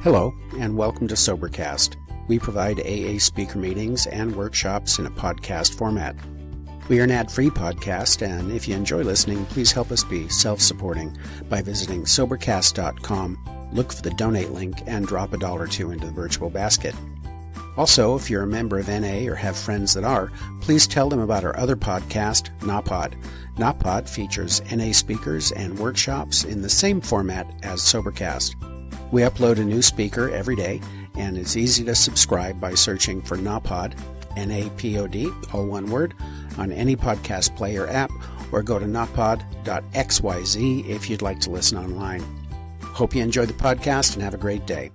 Hello, and welcome to Sobercast. We provide AA speaker meetings and workshops in a podcast format. We are an ad-free podcast, and if you enjoy listening, please help us be self-supporting by visiting sobercast.com, look for the donate link, and drop $1 or $2 into the virtual basket. Also, if you're a member of NA or have friends that are, please tell them about our other podcast, NAPOD. NAPOD features NA speakers and workshops in the same format as Sobercast. We upload a new speaker every day, and it's easy to subscribe by searching for NAPOD, N-A-P-O-D, all one word, on any podcast player app, or go to napod.xyz if you'd like to listen online. Hope you enjoy the podcast and have a great day.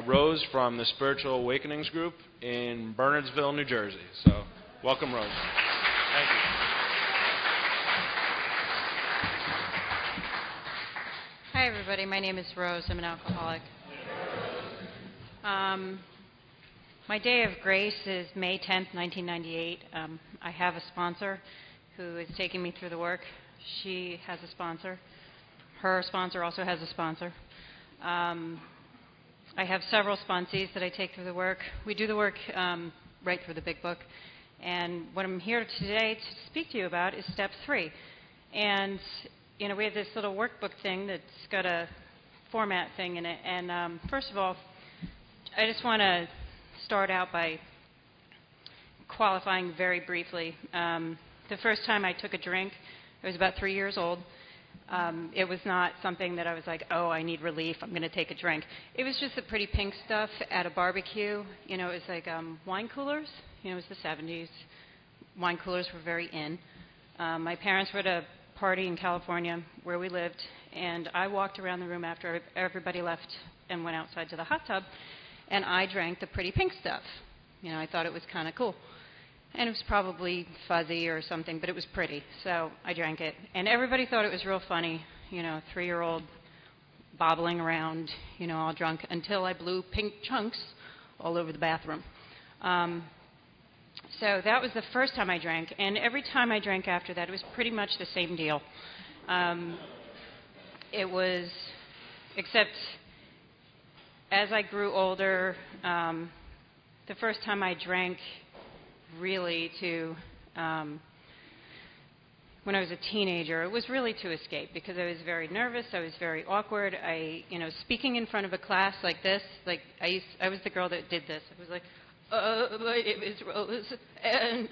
Rose from the Spiritual Awakenings Group in Bernardsville, New Jersey. So, welcome, Rose. Thank you. Hi, everybody. My name is Rose. I'm an alcoholic. My day of grace is May 10th, 1998. I have a sponsor who is taking me through the work. She has a sponsor. Her sponsor also has a sponsor. I have several sponsees that I take through the work. We do the work right through the big book. And what I'm here today to speak to you about is step 3. And you know, we have this little workbook thing that's got a format thing in it. And first of all, I just want to start out by qualifying very briefly. The first time I took a drink, I was about 3 years old. It was not something that I was like, oh, I need relief, I'm going to take a drink. It was just the pretty pink stuff at a barbecue. You know, it was like wine coolers. You know, it was the 70s. Wine coolers were very in. My parents were at a party in California where we lived, and I walked around the room after everybody left and went outside to the hot tub, and I drank the pretty pink stuff. You know, I thought it was kind of cool. And it was probably fuzzy or something, but it was pretty, so I drank it. And everybody thought it was real funny, you know, 3-year-old bobbling around, you know, all drunk, until I blew pink chunks all over the bathroom. So that was the first time I drank, and every time I drank after that, it was pretty much the same deal. It was, except as I grew older, the first time I drank really when I was a teenager, it was really to escape, because I was very nervous, I was very awkward. Speaking in front of a class like this, like I was the girl that did this. I was like, my name is Rose, and,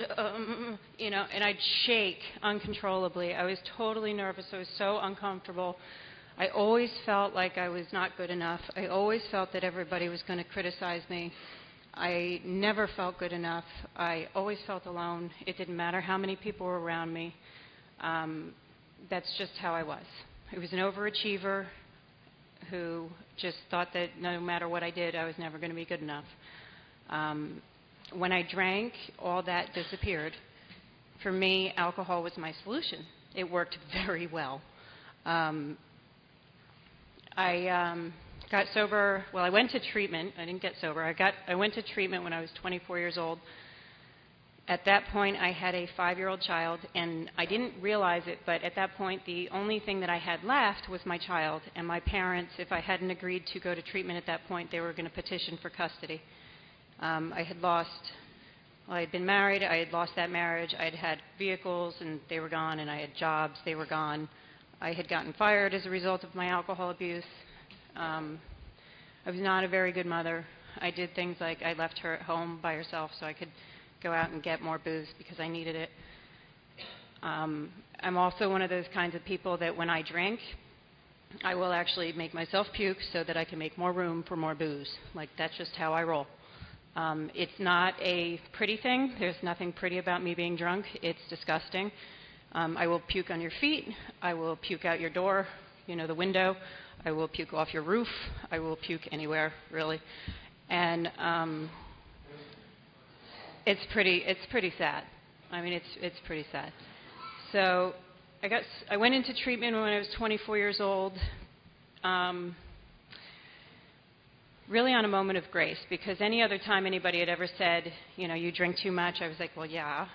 and I'd shake uncontrollably. I was totally nervous. I was so uncomfortable. I always felt like I was not good enough. I always felt that everybody was going to criticize me. I never felt good enough. I always felt alone. It didn't matter how many people were around me. That's just how I was. I was an overachiever who just thought that no matter what I did, I was never going to be good enough. When I drank, all that disappeared. For me, alcohol was my solution. It worked very well. I got sober. Well, I went to treatment. I didn't get sober. I went to treatment when I was 24 years old. At that point, I had a 5-year-old child, and I didn't realize it, but at that point, the only thing that I had left was my child. And my parents, if I hadn't agreed to go to treatment at that point, they were going to petition for custody. I had been married, I had lost that marriage, I had had vehicles and they were gone, and I had jobs, they were gone. I had gotten fired as a result of my alcohol abuse. I was not a very good mother. I did things like I left her at home by herself so I could go out and get more booze because I needed it. I'm also one of those kinds of people that when I drink, I will actually make myself puke so that I can make more room for more booze. Like, that's just how I roll. It's not a pretty thing. There's nothing pretty about me being drunk. It's disgusting. I will puke on your feet. I will puke out your door, the window. I will puke off your roof. I will puke anywhere, really. And it's pretty sad. I mean, it's pretty sad. So I went into treatment when I was 24 years old. Really on a moment of grace, because any other time anybody had ever said, you drink too much, I was like, well, yeah,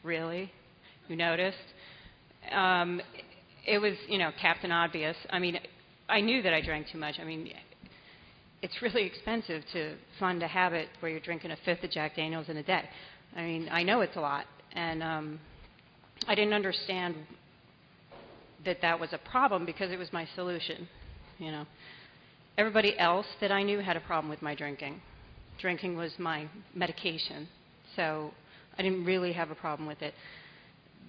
really? You noticed? It was, Captain Obvious. I mean, I knew that I drank too much. I mean, it's really expensive to fund a habit where you're drinking a fifth of Jack Daniels in a day. I mean, I know it's a lot, and I didn't understand that was a problem because it was my solution. Everybody else that I knew had a problem with my drinking. Drinking was my medication, so I didn't really have a problem with it.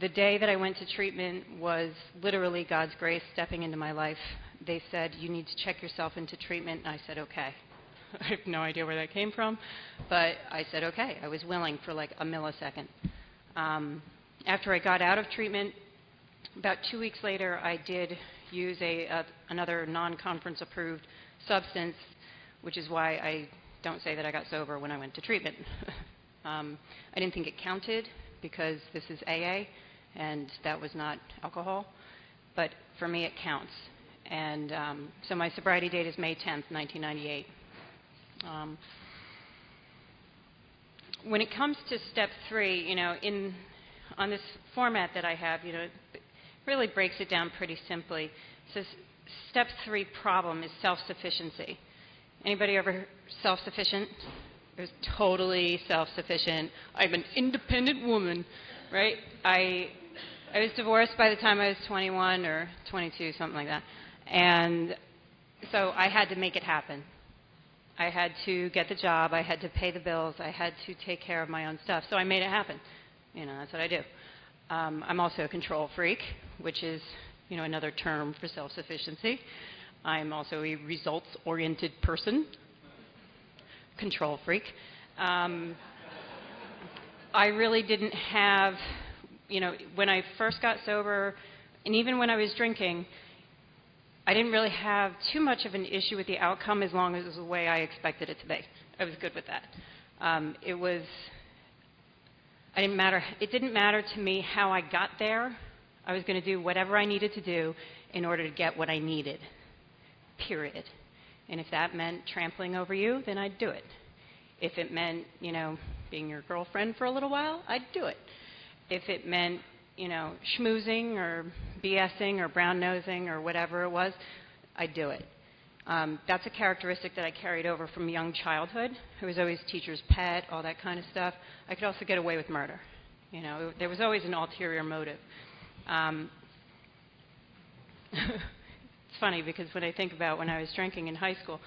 The day that I went to treatment was literally God's grace stepping into my life. They said, you need to check yourself into treatment, and I said, okay. I have no idea where that came from, but I said, okay. I was willing for like a millisecond. After I got out of treatment, about 2 weeks later, I did use another non-conference approved substance, which is why I don't say that I got sober when I went to treatment. I didn't think it counted because this is AA, and that was not alcohol. But for me, it counts. And so my sobriety date is May 10th, 1998. When it comes to step 3, on this format that I have, it really breaks it down pretty simply. It says step 3 problem is self-sufficiency. Anybody ever self-sufficient? I was totally self-sufficient. I'm an independent woman, right? I was divorced by the time I was 21 or 22, something like that. And so I had to make it happen. I had to get the job. I had to pay the bills. I had to take care of my own stuff. So I made it happen. That's what I do. I'm also a control freak, which is, another term for self-sufficiency. I'm also a results-oriented person. Control freak. I really didn't have, when I first got sober, and even when I was drinking, I didn't really have too much of an issue with the outcome as long as it was the way I expected it to be. I was good with that. It didn't matter to me how I got there. I was going to do whatever I needed to do in order to get what I needed, period. And if that meant trampling over you, then I'd do it. If it meant, being your girlfriend for a little while, I'd do it. If it meant, schmoozing or BSing or brown-nosing or whatever it was, I'd do it. That's a characteristic that I carried over from young childhood. I was always teacher's pet, all that kind of stuff. I could also get away with murder. There was always an ulterior motive. It's funny because when I think about when I was drinking in high school,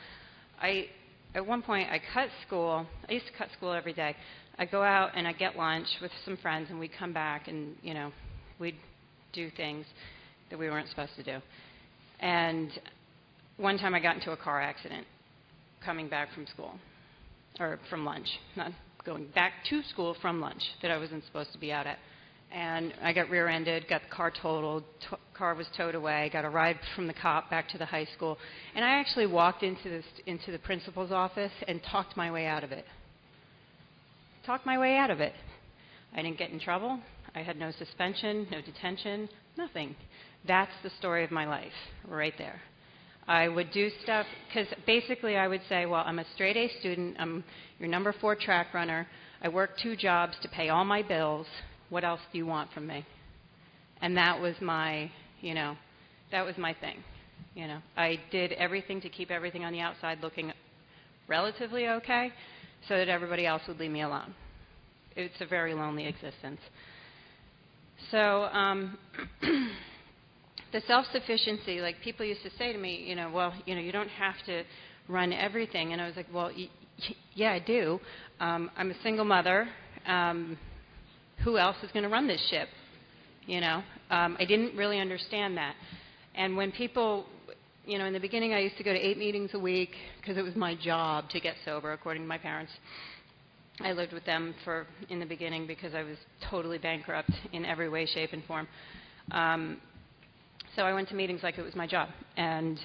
at one point I cut school. I used to cut school every day. I'd go out and I'd get lunch with some friends, and we'd come back and, we'd do things that we weren't supposed to do. And one time I got into a car accident coming back from school, or from lunch, not going back to school from lunch that I wasn't supposed to be out at. And I got rear-ended, got the car totaled, car was towed away, got a ride from the cop back to the high school. And I actually walked into the principal's office and talked my way out of it. Talked my way out of it. I didn't get in trouble. I had no suspension, no detention, nothing. That's the story of my life, right there. I would do stuff, because basically I would say, well, I'm a straight-A student, I'm your number 4 track runner, I work 2 jobs to pay all my bills, what else do you want from me? And that was my, that was my thing. I did everything to keep everything on the outside looking relatively okay so that everybody else would leave me alone. It's a very lonely existence. So the self-sufficiency, like people used to say to me, well, you don't have to run everything. And I was like, well, yeah, I do. I'm a single mother. Who else is going to run this ship? I didn't really understand that. And when people, in the beginning I used to go to 8 meetings a week because it was my job to get sober, according to my parents. I lived with them in the beginning because I was totally bankrupt in every way, shape, and form. So I went to meetings like it was my job. And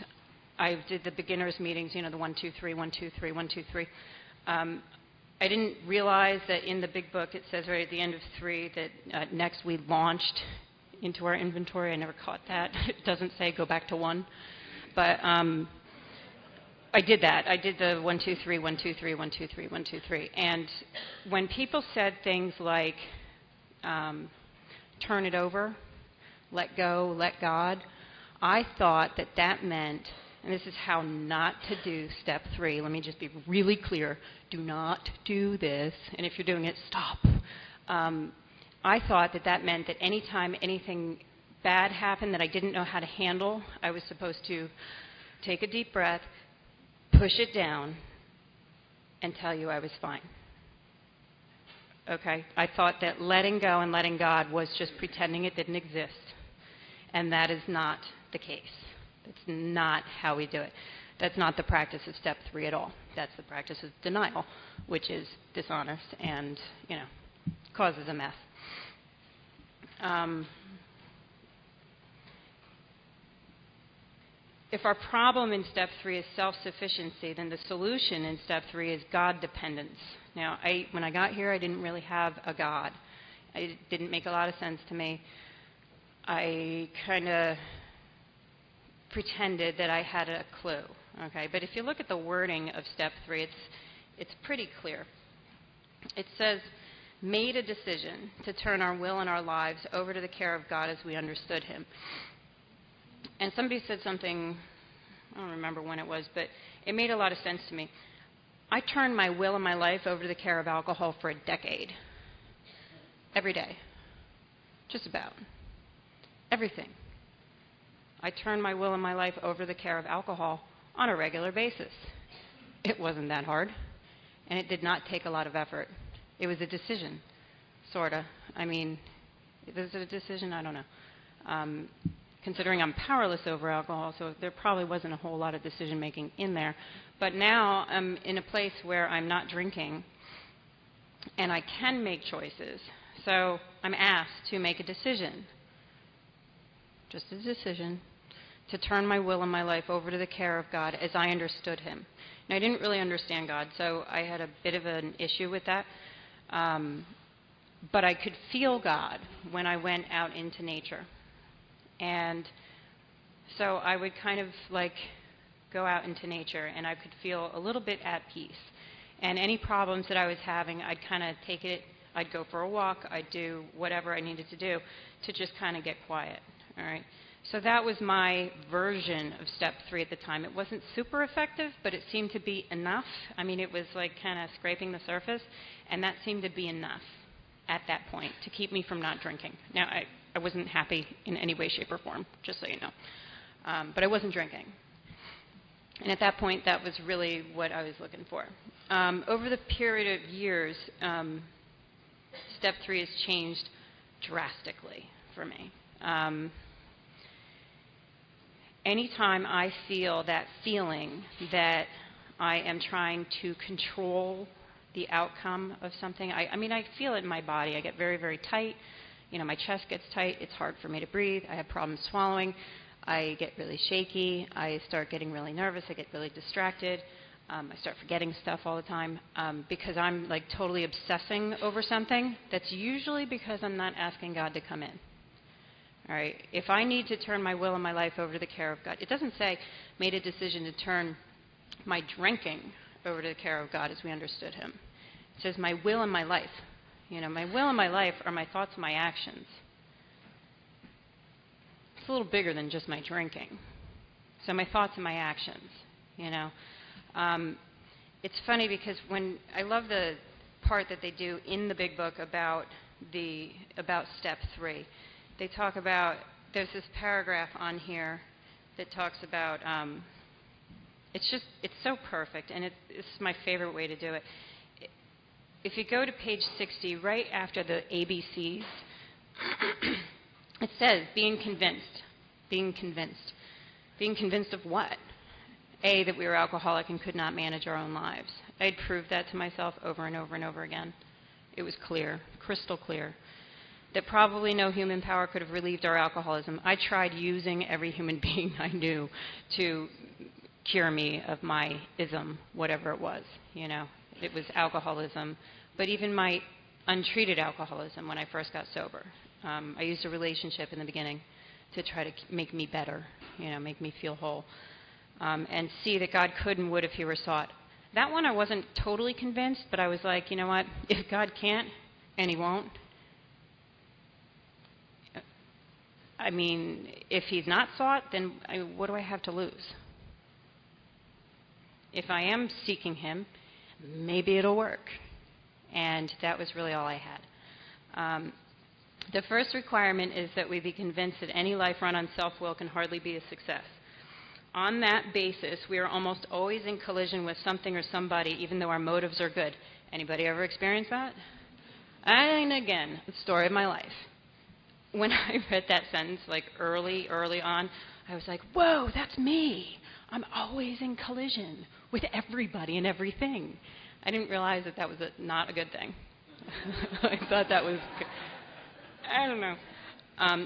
I did the beginners meetings, the 1, 2, 3, 1, 2, 3, 1, 2, 3. I didn't realize that in the big book it says right at the end of 3 that next we launched into our inventory. I never caught that. It doesn't say go back to 1. But I did that. I did the 1, 2, 3, 1, 2, 3, 1, 2, 3, 1, 2, 3. And when people said things like turn it over, let go, let God, I thought that that meant, and this is how not to do step 3. Let me just be really clear. Do not do this. And if you're doing it, stop. I thought that that meant that anytime anything bad happened that I didn't know how to handle, I was supposed to take a deep breath, push it down, and tell you I was fine. Okay? I thought that letting go and letting God was just pretending it didn't exist. And that is not the case. That's not how we do it. That's not the practice of step 3 at all. That's the practice of denial, which is dishonest and, causes a mess. If our problem in step 3 is self-sufficiency, then the solution in step 3 is God dependence. Now, when I got here, I didn't really have a God. It didn't make a lot of sense to me. I kind of pretended that I had a clue. Okay, but if you look at the wording of step 3, it's pretty clear. It says, made a decision to turn our will and our lives over to the care of God as we understood Him. And somebody said something, I don't remember when it was, but it made a lot of sense to me. I turned my will and my life over to the care of alcohol for a decade. Every day. Just about. Everything. I turned my will and my life over to the care of alcohol on a regular basis. It wasn't that hard, and it did not take a lot of effort. It was a decision, sort of. I mean, was it a decision? I don't know. Considering I'm powerless over alcohol, so there probably wasn't a whole lot of decision-making in there. But now I'm in a place where I'm not drinking, and I can make choices. So I'm asked to make a decision, just a decision, to turn my will and my life over to the care of God as I understood Him. Now, I didn't really understand God, so I had a bit of an issue with that. But I could feel God when I went out into nature. And so I would kind of go out into nature, and I could feel a little bit at peace. And any problems that I was having, I'd kind of take it, I'd go for a walk, I'd do whatever I needed to do to just kind of get quiet. All right. So that was my version of step 3 at the time. It wasn't super effective, but it seemed to be enough. I mean, it was kind of scraping the surface, and that seemed to be enough at that point to keep me from not drinking. Now, I wasn't happy in any way, shape, or form, just so you know. But I wasn't drinking. And at that point, that was really what I was looking for. Over the period of years, step 3 has changed drastically for me. Anytime I feel that feeling that I am trying to control the outcome of something, I feel it in my body. I get very, very tight. My chest gets tight. It's hard for me to breathe. I have problems swallowing. I get really shaky. I start getting really nervous. I get really distracted. I start forgetting stuff all the time because I'm totally obsessing over something. That's usually because I'm not asking God to come in. All right. If I need to turn my will and my life over to the care of God, it doesn't say made a decision to turn my drinking over to the care of God as we understood Him. It says my will and my life. My will and my life are my thoughts and my actions. It's a little bigger than just my drinking. So my thoughts and my actions, It's funny because I love the part that they do in the big book about step 3. They talk about, there's this paragraph on here that talks about, it's so perfect, and it's my favorite way to do it. If you go to page 60, right after the ABCs, it says, being convinced. Being convinced. Being convinced of what? A, that we were alcoholic and could not manage our own lives. I'd proved that to myself over and over and over again. It was clear, crystal clear, that probably no human power could have relieved our alcoholism. I tried using every human being I knew to cure me of my ism, whatever it was, It was alcoholism, but even my untreated alcoholism when I first got sober. I used a relationship in the beginning to try to make me better, make me feel whole, and see that God could and would if He were sought. That one I wasn't totally convinced, but I was like, you know what, if God can't and He won't, I mean, if he's not sought, then what do I have to lose? If I am seeking him, maybe it'll work. And that was really all I had. The first requirement is that we be convinced that any life run on self-will can hardly be a success. On that basis, we are almost always in collision with something or somebody, even though our motives are good. Anybody ever experienced that? And again, the story of my life. When I read that sentence, like early on, I was like, whoa, that's me. I'm always in collision with everybody and everything. I didn't realize that was not a good thing. I thought that was, I don't know.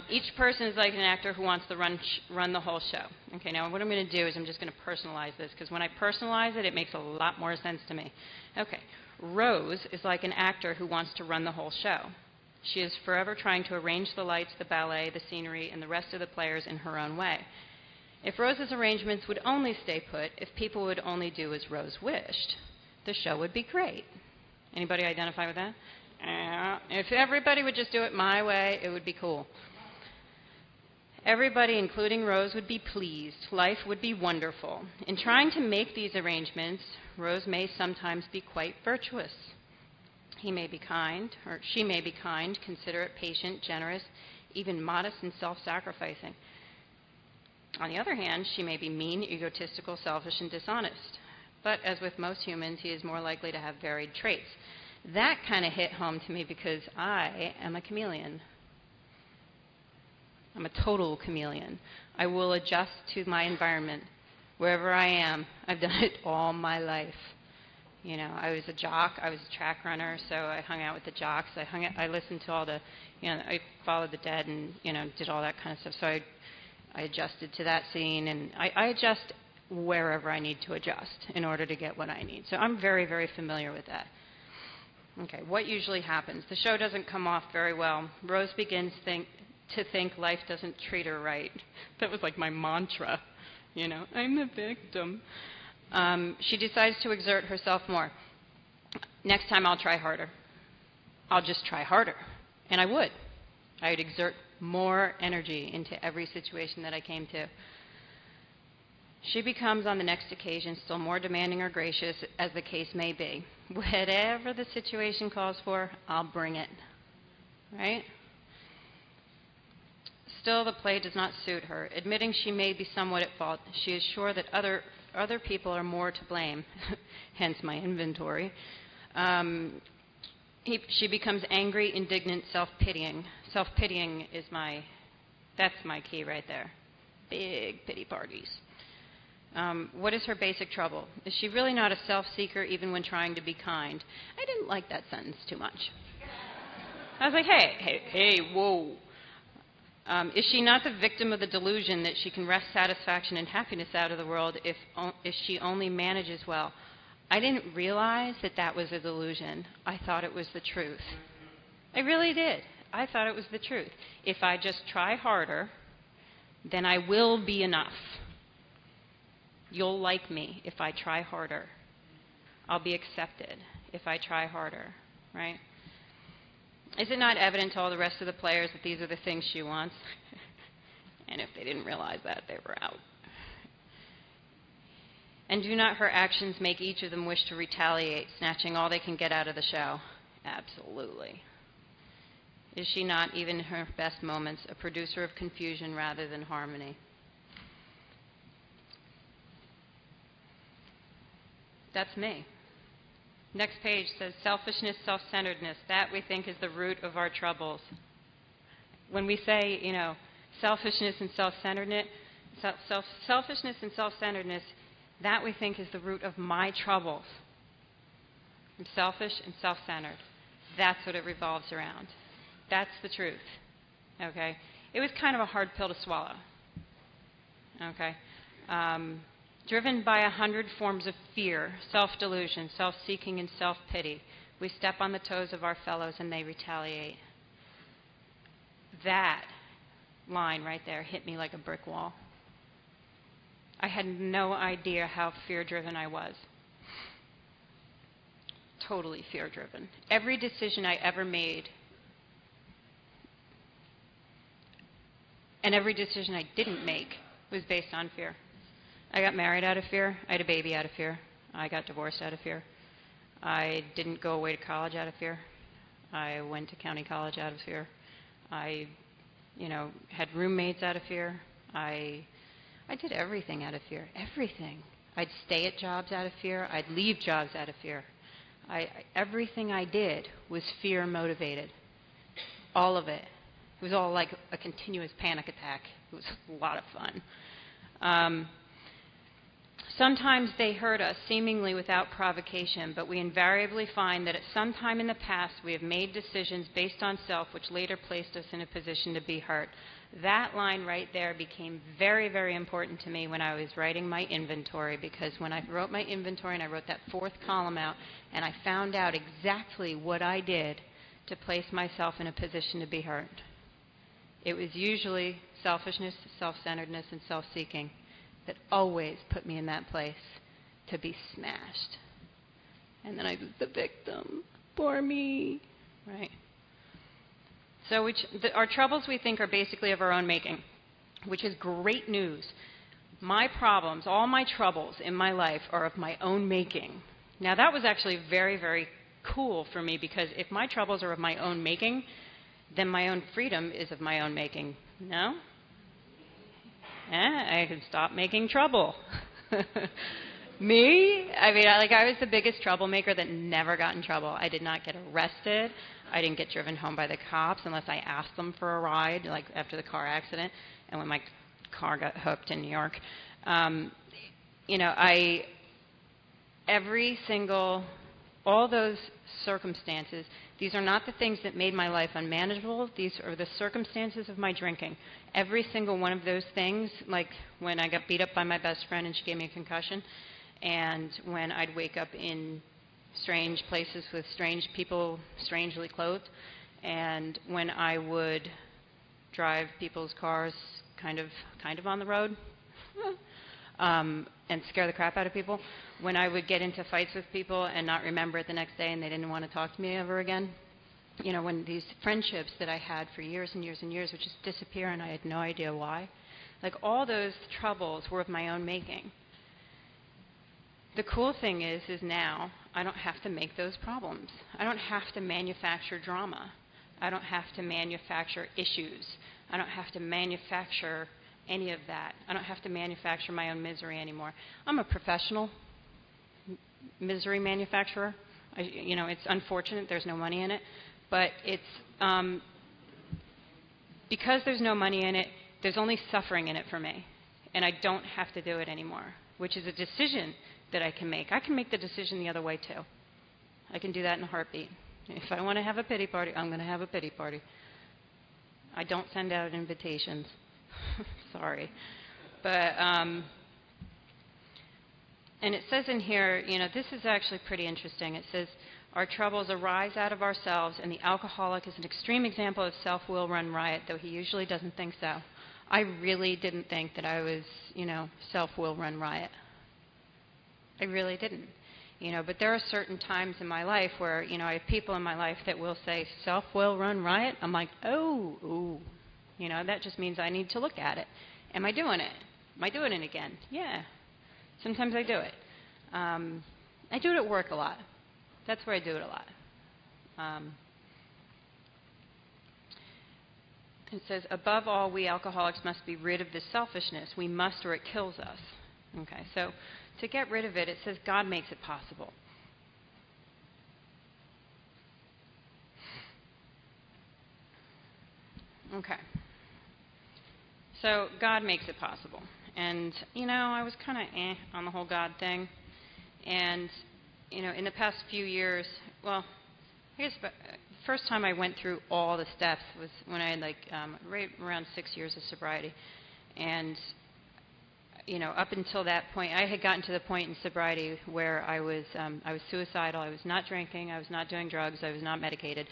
Each person is like an actor who wants to run the whole show. Okay, now what I'm going to do is I'm just going to personalize this, because when I personalize it, it makes a lot more sense to me. Okay, Rose is like an actor who wants to run the whole show. She is forever trying to arrange the lights, the ballet, the scenery, and the rest of the players in her own way. If Rose's arrangements would only stay put, if people would only do as Rose wished, the show would be great. Anybody identify with that? If everybody would just do it my way, it would be cool. Everybody, including Rose, would be pleased. Life would be wonderful. In trying to make these arrangements, Rose may sometimes be quite virtuous. He may be kind, or she may be kind, considerate, patient, generous, even modest and self-sacrificing. On the other hand, she may be mean, egotistical, selfish, and dishonest. But as with most humans, he is more likely to have varied traits. That kind of hit home to me because I am a chameleon. I'm a total chameleon. I will adjust to my environment wherever I am. I've done it all my life. You know, I was a jock. I was a track runner, so I hung out with the jocks. I listened to all the, I followed the dead and, did all that kind of stuff. So I adjusted to that scene, and I adjust wherever I need to adjust in order to get what I need. So I'm very, very familiar with that. Okay, what usually happens? The show doesn't come off very well. Rose begins to think life doesn't treat her right. That was like my mantra, I'm the victim. She decides to exert herself more. Next time I'll try harder. I'll just try harder. And I would. I would exert more energy into every situation that I came to. She becomes, on the next occasion, still more demanding or gracious, as the case may be. Whatever the situation calls for, I'll bring it. Right? Still, the play does not suit her. Admitting she may be somewhat at fault, she is sure that other people are more to blame, hence my inventory. She becomes angry, indignant, self-pitying. Self-pitying is that's my key right there. Big pity parties. What is her basic trouble? Is she really not a self-seeker even when trying to be kind? I didn't like that sentence too much. I was like, hey, whoa. Is she not the victim of the delusion that she can wrest satisfaction and happiness out of the world if she only manages well? I didn't realize that was a delusion. I thought it was the truth. I really did. I thought it was the truth. If I just try harder, then I will be enough. You'll like me if I try harder. I'll be accepted if I try harder, right? Is it not evident to all the rest of the players that these are the things she wants? And if they didn't realize that, they were out. And do not her actions make each of them wish to retaliate, snatching all they can get out of the show? Absolutely. Is she not, even in her best moments, a producer of confusion rather than harmony? That's me. Next page says selfishness, self-centeredness. That, we think, is the root of our troubles. When we say, selfishness and self-centeredness, selfishness and self-centeredness, that, we think, is the root of my troubles. I'm selfish and self-centered. That's what it revolves around. That's the truth. Okay? It was kind of a hard pill to swallow. Okay? Driven by 100 forms of fear, self-delusion, self-seeking, and self-pity, we step on the toes of our fellows and they retaliate. That line right there hit me like a brick wall. I had no idea how fear-driven I was. Totally fear-driven. Every decision I ever made, And every decision I didn't make was based on fear. I got married out of fear. I had a baby out of fear. I got divorced out of fear. I didn't go away to college out of fear. I went to county college out of fear. I, had roommates out of fear. I did everything out of fear. Everything. I'd stay at jobs out of fear. I'd leave jobs out of fear. Everything I did was fear motivated. All of it. It was all like a continuous panic attack. It was a lot of fun. Sometimes they hurt us, seemingly without provocation, but we invariably find that at some time in the past we have made decisions based on self which later placed us in a position to be hurt. That line right there became very, very important to me when I was writing my inventory, because when I wrote my inventory and I wrote that fourth column out and I found out exactly what I did to place myself in a position to be hurt. It was usually selfishness, self-centeredness, and self-seeking that always put me in that place to be smashed. And then I was the victim. Poor me. Right? So our troubles, we think, are basically of our own making, which is great news. My problems, all my troubles in my life are of my own making. Now, that was actually very, very cool for me, because if my troubles are of my own making, then my own freedom is of my own making. No? I can stop making trouble. Me? I was the biggest troublemaker that never got in trouble. I did not get arrested. I didn't get driven home by the cops unless I asked them for a ride, like after the car accident and when my car got hooked in New York. All those circumstances, these are not the things that made my life unmanageable. These are the circumstances of my drinking. Every single one of those things, like when I got beat up by my best friend and she gave me a concussion, and when I'd wake up in strange places with strange people, strangely clothed, and when I would drive people's cars kind of on the road, and scare the crap out of people, when I would get into fights with people and not remember it the next day and they didn't want to talk to me ever again, when these friendships that I had for years and years and years would just disappear and I had no idea why. Like, all those troubles were of my own making. The cool thing is now I don't have to make those problems. I don't have to manufacture drama. I don't have to manufacture issues. I don't have to manufacture any of that. I don't have to manufacture my own misery anymore. I'm a professional misery manufacturer. It's unfortunate there's no money in it, but it's because there's no money in it, there's only suffering in it for me, and I don't have to do it anymore, which is a decision that I can make. I can make the decision the other way too. I can do that in a heartbeat. If I want to have a pity party, I'm going to have a pity party. I don't send out invitations. Sorry. But, and it says in here, this is actually pretty interesting. It says, our troubles arise out of ourselves, and the alcoholic is an extreme example of self-will run riot, though he usually doesn't think so. I really didn't think that I was, self-will run riot. I really didn't. But there are certain times in my life where, I have people in my life that will say, self-will run riot. I'm like, ooh. That just means I need to look at it. Am I doing it? Am I doing it again? Yeah. Sometimes I do it. I do it at work a lot. That's where I do it a lot. It says, above all, we alcoholics must be rid of this selfishness. We must, or it kills us. Okay, so to get rid of it, it says God makes it possible. Okay. So God makes it possible. And, I was kind of on the whole God thing. And, in the past few years, well, I guess the first time I went through all the steps was when I had, right around 6 years of sobriety. And, up until that point, I had gotten to the point in sobriety where I was suicidal. I was not drinking. I was not doing drugs. I was not medicated.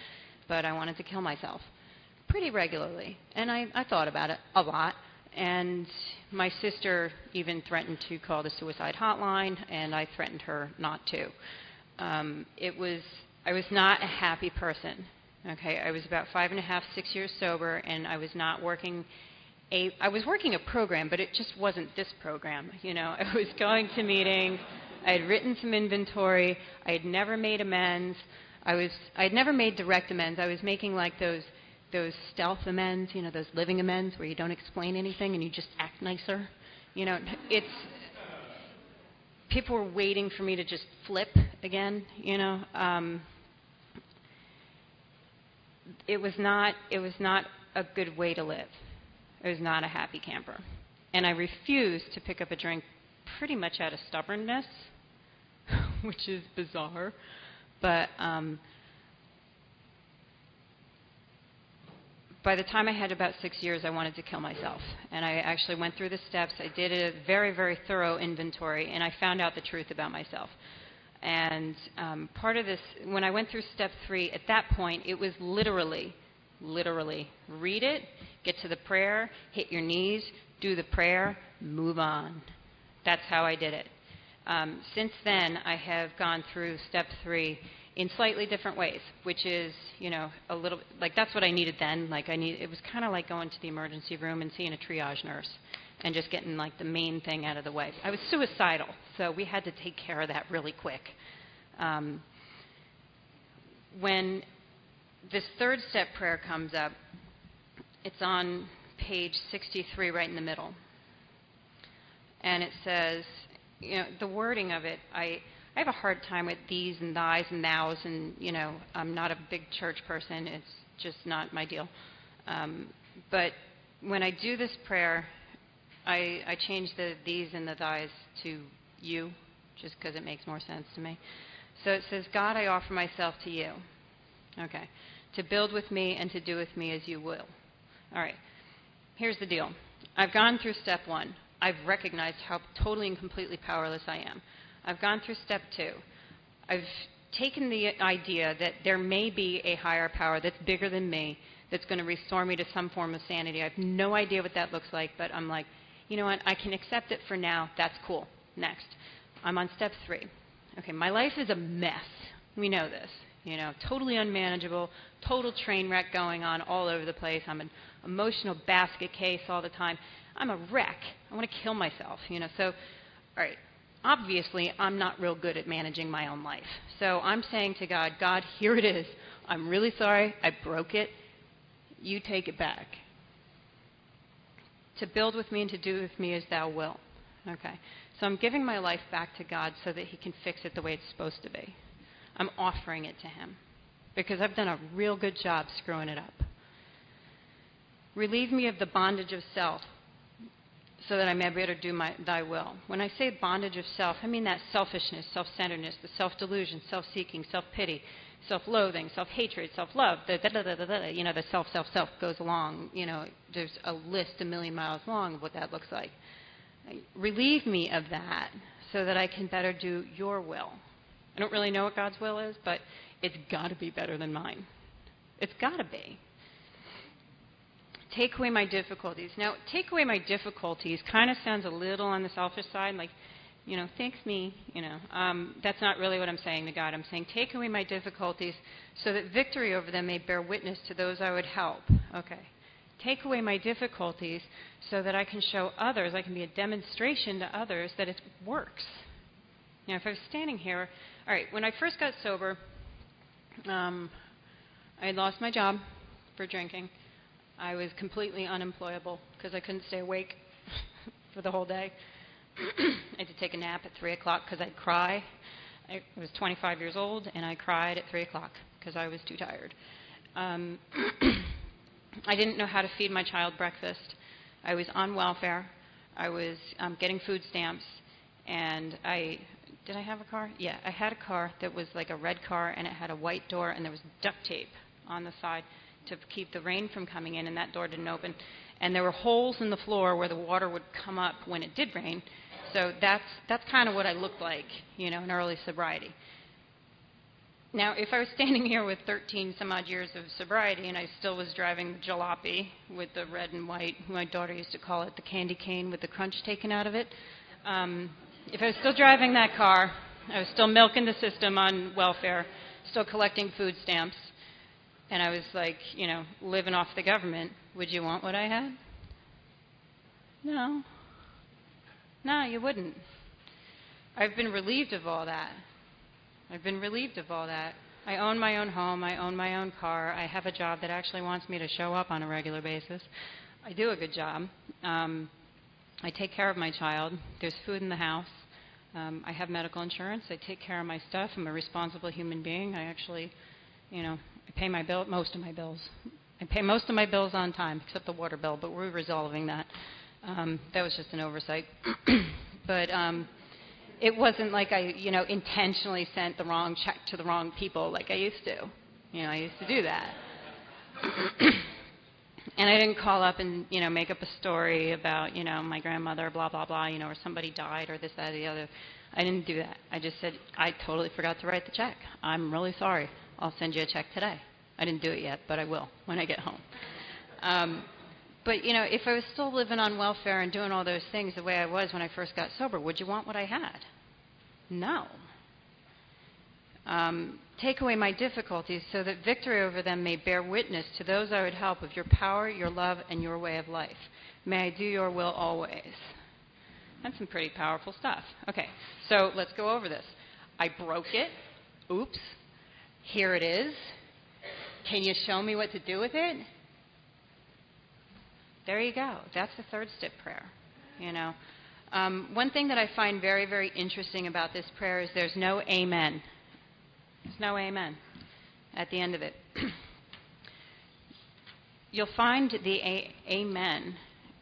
But I wanted to kill myself pretty regularly. And I thought about it a lot. And my sister even threatened to call the suicide hotline, and I threatened her not to. I was not a happy person. Okay, I was about 5.5, 6 years sober, and I was not working I was working a program, but it just wasn't this program. I was going to meetings. I had written some inventory. I had never made amends. I had never made direct amends. I was making like those stealth amends, those living amends where you don't explain anything and you just act nicer. People were waiting for me to just flip again. It was not a good way to live. It was not a happy camper. And I refused to pick up a drink pretty much out of stubbornness, which is bizarre. But by the time I had about 6 years, I wanted to kill myself. And I actually went through the steps. I did a very, very thorough inventory, and I found out the truth about myself. And part of this, when I went through step 3, at that point, it was literally, read it, get to the prayer, hit your knees, do the prayer, move on. That's how I did it. Since then, I have gone through step 3 in slightly different ways, which is, a little, like that's what I needed then. It was kind of like going to the emergency room and seeing a triage nurse and just getting like the main thing out of the way. I was suicidal, so we had to take care of that really quick. When this third step prayer comes up, it's on page 63 right in the middle. And it says, the wording of it, I have a hard time with these and thys and thous, and, I'm not a big church person. It's just not my deal. But when I do this prayer, I change the these and the thys to you, just because it makes more sense to me. So it says, God, I offer myself to you. Okay. To build with me and to do with me as you will. All right. Here's the deal. I've gone through step 1. I've recognized how totally and completely powerless I am. I've gone through step 2. I've taken the idea that there may be a higher power that's bigger than me that's going to restore me to some form of sanity. I have no idea what that looks like, but I'm like, you know what, I can accept it for now. That's cool. Next. I'm on step 3. Okay, my life is a mess. We know this. Totally unmanageable, total train wreck going on all over the place. I'm an emotional basket case all the time. I'm a wreck. I want to kill myself, So, all right, obviously, I'm not real good at managing my own life. So I'm saying to God, God, here it is. I'm really sorry. I broke it. You take it back. To build with me and to do with me as thou wilt. Okay. So I'm giving my life back to God so that he can fix it the way it's supposed to be. I'm offering it to him because I've done a real good job screwing it up. Relieve me of the bondage of self so that I may be able to do thy will. When I say bondage of self, I mean that selfishness, self-centeredness, the self-delusion, self-seeking, self-pity, self-loathing, self-hatred, self-love, the self goes along. There's a list a million miles long of what that looks like. Relieve me of that so that I can better do your will. I don't really know what God's will is, but it's got to be better than mine. It's got to be. Take away my difficulties. Now, take away my difficulties kind of sounds a little on the selfish side, like, thanks me, That's not really what I'm saying to God. I'm saying take away my difficulties so that victory over them may bear witness to those I would help. Okay. Take away my difficulties so that I can show others, I can be a demonstration to others that it works. Now, if I was standing here, all right, when I first got sober, I had lost my job for drinking. I was completely unemployable because I couldn't stay awake for the whole day. I had to take a nap at 3 o'clock because I'd cry. I was 25 years old, and I cried at 3 o'clock because I was too tired. I didn't know how to feed my child breakfast. I was on welfare. I was getting food stamps, and did I have a car? Yeah, I had a car that was like a red car, and it had a white door, and there was duct tape on the side to keep the rain from coming in, and that door didn't open. And there were holes in the floor where the water would come up when it did rain. So that's kind of what I looked like, in early sobriety. Now, if I was standing here with 13 some odd years of sobriety and I still was driving the jalopy with the red and white, my daughter used to call it the candy cane with the crunch taken out of it, if I was still driving that car, I was still milking the system on welfare, still collecting food stamps, and I was like, living off the government, would you want what I had? No. No, you wouldn't. I've been relieved of all that. I own my own home. I own my own car. I have a job that actually wants me to show up on a regular basis. I do a good job. I take care of my child. There's food in the house. I have medical insurance. I take care of my stuff. I'm a responsible human being. I actually, I pay most of my bills. I pay most of my bills on time, except the water bill, but we're resolving that. That was just an oversight. But it wasn't like I, intentionally sent the wrong check to the wrong people like I used to. I used to do that. And I didn't call up and, make up a story about, my grandmother, blah, blah, blah, or somebody died or this, that, or the other. I didn't do that. I just said, I totally forgot to write the check. I'm really sorry. I'll send you a check today. I didn't do it yet, but I will when I get home. But, if I was still living on welfare and doing all those things the way I was when I first got sober, would you want what I had? No. Take away my difficulties so that victory over them may bear witness to those I would help of your power, your love, and your way of life. May I do your will always. That's some pretty powerful stuff. Okay, so let's go over this. I broke it. Oops. Here it is. Can you show me what to do with it? There you go. That's the third step prayer. One thing that I find very, very interesting about this prayer is there's no amen. There's no amen at the end of it. You'll find the amen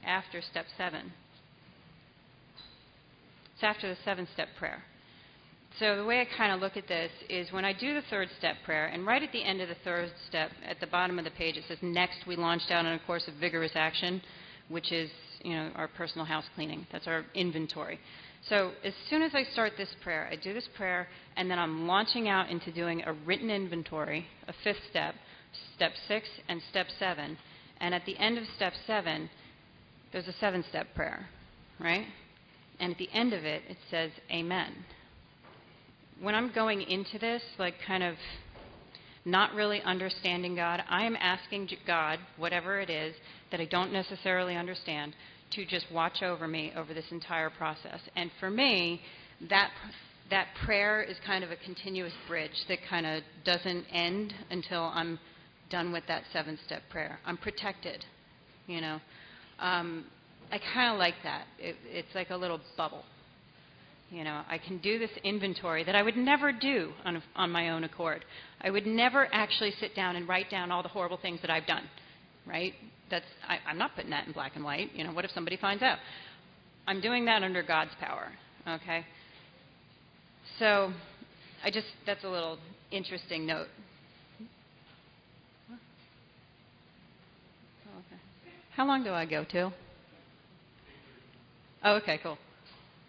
after step 7. It's after the 7-step prayer. So the way I kind of look at this is when I do the third step prayer, and right at the end of the third step, at the bottom of the page, it says, next we launched out on a course of vigorous action, which is, our personal house cleaning. That's our inventory. So as soon as I start this prayer, I do this prayer, and then I'm launching out into doing a written inventory, a 5th step, step 6, and step 7. And at the end of step 7, there's a 7-step prayer, right? And at the end of it, it says, amen. When I'm going into this, like kind of not really understanding God, I am asking God, whatever it is that I don't necessarily understand, to just watch over me over this entire process. And for me, that prayer is kind of a continuous bridge that kind of doesn't end until I'm done with that 7-step prayer. I'm protected, I kind of like that. It's like a little bubble. I can do this inventory that I would never do on my own accord. I would never actually sit down and write down all the horrible things that I've done, right? I'm not putting that in black and white. What if somebody finds out? I'm doing that under God's power, okay? So that's a little interesting note. Oh, okay. How long do I go till? Oh, okay, cool.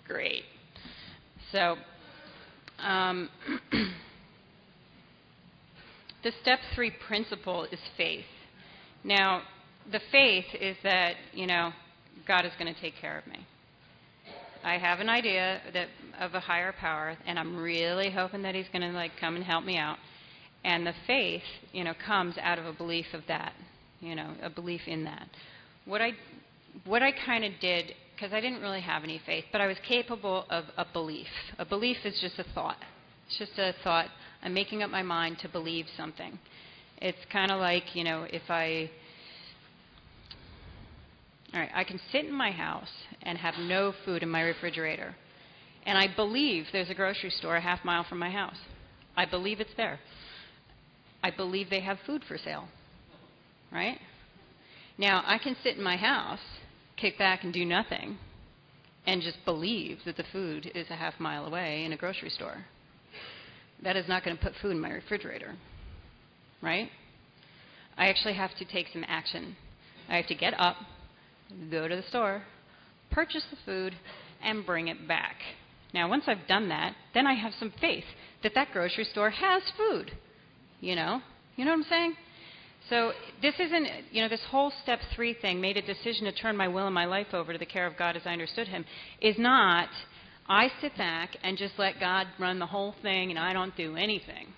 Great. So, the step 3 principle is faith. Now, the faith is that, God is going to take care of me. I have an idea of a higher power, and I'm really hoping that He's going to, come and help me out. And the faith, comes out of a belief of that, a belief in that. What I kind of did, because I didn't really have any faith, but I was capable of a belief. A belief is just a thought. It's just a thought. I'm making up my mind to believe something. It's kind of like, if I can sit in my house and have no food in my refrigerator, and I believe there's a grocery store a half mile from my house. I believe it's there. I believe they have food for sale, right? Now, I can sit in my house, kick back and do nothing, and just believe that the food is a half mile away in a grocery store. That is not going to put food in my refrigerator, right? I actually have to take some action. I have to get up, go to the store, purchase the food, and bring it back. Now, once I've done that, then I have some faith that that grocery store has food. You know what I'm saying? So this isn't, this whole step 3 thing, made a decision to turn my will and my life over to the care of God as I understood Him, is not, I sit back and just let God run the whole thing and I don't do anything.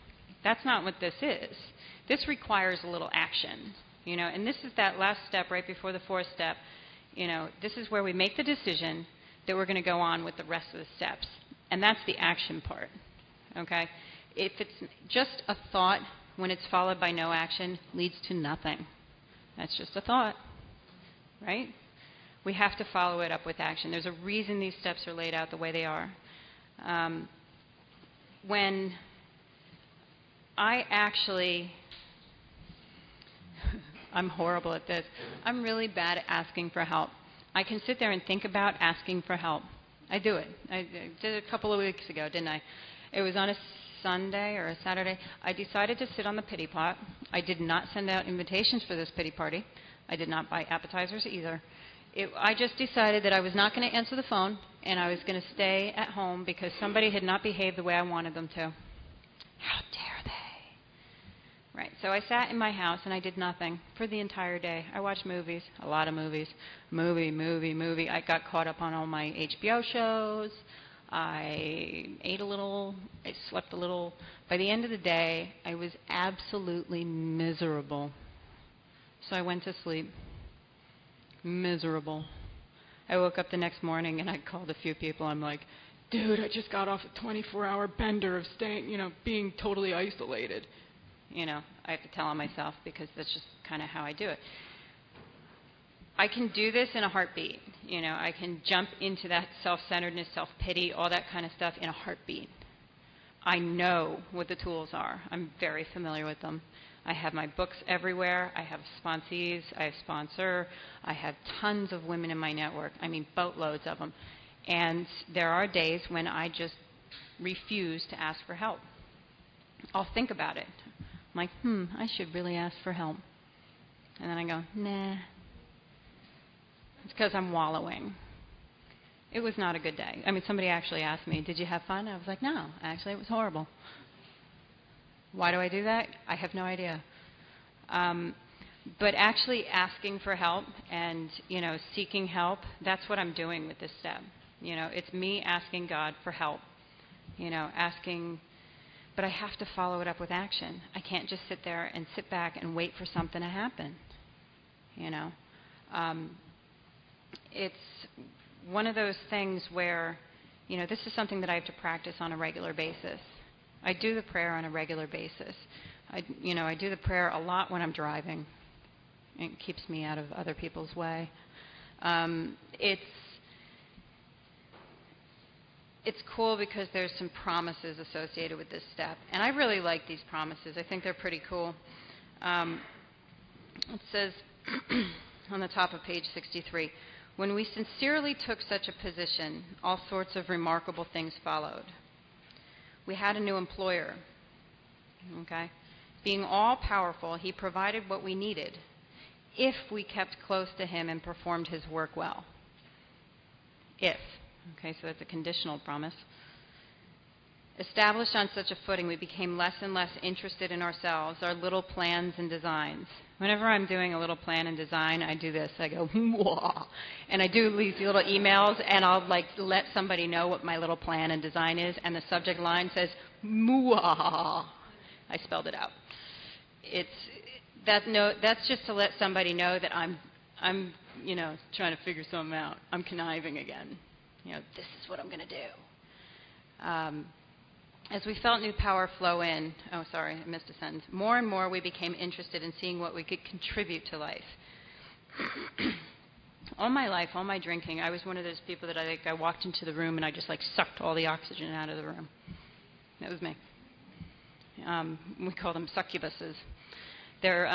That's not what this is. This requires a little action, and this is that last step right before the 4th step, This is where we make the decision that we're going to go on with the rest of the steps. And that's the action part, okay? If it's just a thought, when it's followed by no action, leads to nothing. That's just a thought, right? We have to follow it up with action. There's a reason these steps are laid out the way they are. When I actually, I'm horrible at this. I'm really bad at asking for help. I can sit there and think about asking for help. I do it. I did it a couple of weeks ago, didn't I? It was on a Sunday or a Saturday. I decided to sit on the pity pot. I did not send out invitations for this pity party. I did not buy appetizers either. I just decided that I was not going to answer the phone, and I was going to stay at home because somebody had not behaved the way I wanted them to. How dare they? Right, so I sat in my house and I did nothing for the entire day. I watched movies, a lot of movies. Movie. I got caught up on all my HBO shows. I ate a little. I slept a little. By the end of the day, I was absolutely miserable. So I went to sleep. Miserable. I woke up the next morning and I called a few people. I'm like, dude, I just got off a 24-hour bender of being totally isolated. I have to tell on myself because that's just kind of how I do it. I can do this in a heartbeat. I can jump into that self-centeredness, self-pity, all that kind of stuff in a heartbeat. I know what the tools are. I'm very familiar with them. I have my books everywhere. I have sponsees. I have sponsor. I have tons of women in my network. I mean, boatloads of them. And there are days when I just refuse to ask for help. I'll think about it. I'm like, I should really ask for help. And then I go, nah. It's because I'm wallowing. It was not a good day. I mean, somebody actually asked me, did you have fun? I was like, no, actually it was horrible. Why do I do that? I have no idea. But actually asking for help and, seeking help, that's what I'm doing with this step. It's me asking God for help. But I have to follow it up with action. I can't just sit there and sit back and wait for something to happen. It's one of those things where, this is something that I have to practice on a regular basis. I do the prayer on a regular basis. I do the prayer a lot when I'm driving. It keeps me out of other people's way. It's cool because there's some promises associated with this step. And I really like these promises. I think they're pretty cool. It says on the top of page 63, when we sincerely took such a position, all sorts of remarkable things followed. We had a new employer. Okay? Being all-powerful, he provided what we needed if we kept close to him and performed his work well. If. Okay, so that's a conditional promise. Established on such a footing, we became less and less interested in ourselves, our little plans and designs. Whenever I'm doing a little plan and design, I do this. I go, wah, and I do these little emails, and I'll let somebody know what my little plan and design is, and the subject line says, mwah. I spelled it out. That's just to let somebody know that I'm trying to figure something out. I'm conniving again. This is what I'm going to do. As we felt new power flow in, I missed a sentence. More and more we became interested in seeing what we could contribute to life. All my life, all my drinking, I was one of those people that I walked into the room and I just sucked all the oxygen out of the room. That was me. We call them succubuses. They're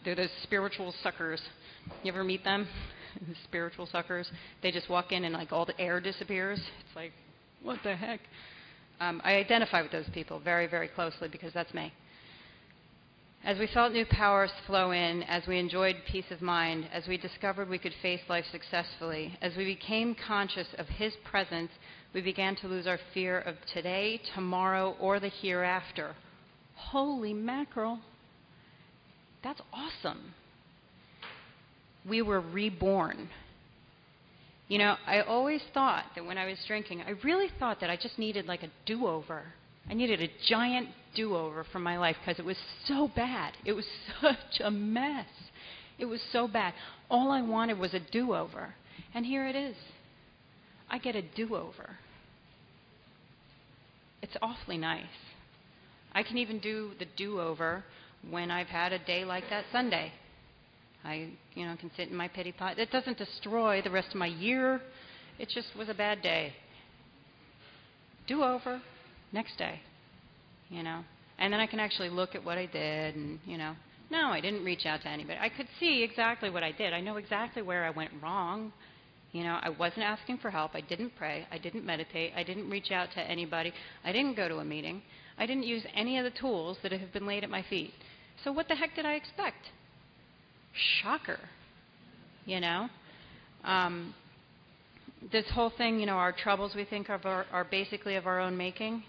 those spiritual suckers. You ever meet them? The spiritual suckers. They just walk in and all the air disappears. It's like, what the heck? I identify with those people very, very closely because that's me. As we felt new powers flow in, as we enjoyed peace of mind, as we discovered we could face life successfully, as we became conscious of his presence, we began to lose our fear of today, tomorrow, or the hereafter. Holy mackerel. That's awesome. We were reborn. I always thought that when I was drinking, I really thought that I just needed a do-over. I needed a giant do-over for my life because it was so bad. It was such a mess. It was so bad. All I wanted was a do-over. And here it is. I get a do-over. It's awfully nice. I can even do the do-over when I've had a day like that Sunday. I, can sit in my pity pot. It doesn't destroy the rest of my year. It just was a bad day. Do-over, next day, And then I can actually look at what I did and, no, I didn't reach out to anybody. I could see exactly what I did. I know exactly where I went wrong. I wasn't asking for help. I didn't pray. I didn't meditate. I didn't reach out to anybody. I didn't go to a meeting. I didn't use any of the tools that have been laid at my feet. So what the heck did I expect? Shocker. This whole thing, our troubles we think of are basically of our own making.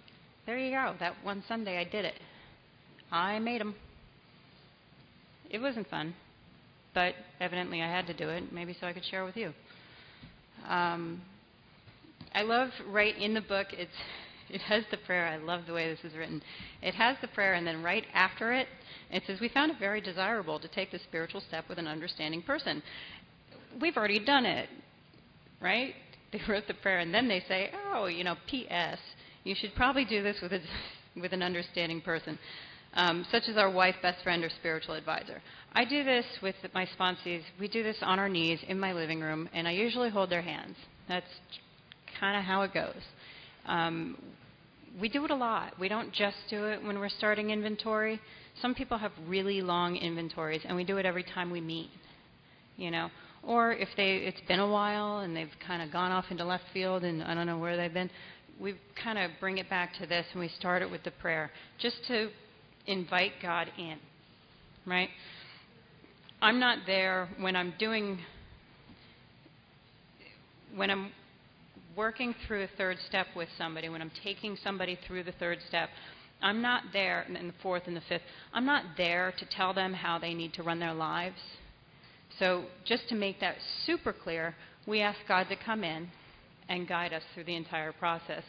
There you go. That one Sunday I did it. I made them. It wasn't fun, but evidently I had to do it, maybe so I could share with you. I love right in the book, it has the prayer. I love the way this is written. It has the prayer, and then right after it, it says, we found it very desirable to take the spiritual step with an understanding person. We've already done it, right? They wrote the prayer, and then they say, P.S., you should probably do this with an understanding person, such as our wife, best friend, or spiritual advisor. I do this with my sponsees. We do this on our knees in my living room, and I usually hold their hands. That's kind of how it goes. We do it a lot. We don't just do it when we're starting inventory. Some people have really long inventories, and we do it every time we meet, Or if it's been a while and they've kind of gone off into left field and I don't know where they've been, we kind of bring it back to this and we start it with the prayer just to invite God in, right? I'm not there when I'm working through a third step with somebody, when I'm taking somebody through the third step. I'm not there, and the fourth and the fifth, I'm not there to tell them how they need to run their lives. So just to make that super clear, we ask God to come in and guide us through the entire process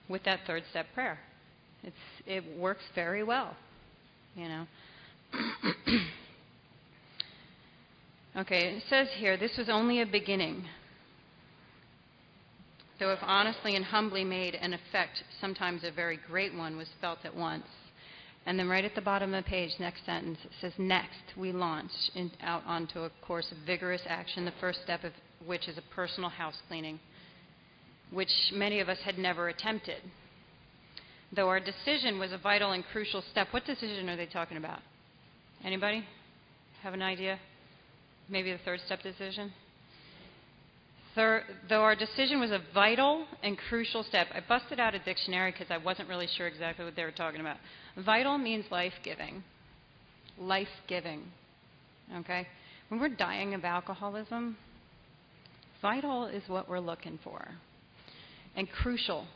with that third step prayer. It works very well, Okay, it says here, this was only a beginning. Though if honestly and humbly made, an effect, sometimes a very great one, was felt at once. And then right at the bottom of the page, next sentence, it says, next, we launched out onto a course of vigorous action, the first step of which is a personal house cleaning, which many of us had never attempted. Though our decision was a vital and crucial step. What decision are they talking about? Anybody have an idea? Maybe the third step decision? Though our decision was a vital and crucial step. I busted out a dictionary because I wasn't really sure exactly what they were talking about. Vital means life-giving. Life-giving. Okay? When we're dying of alcoholism, vital is what we're looking for. And crucial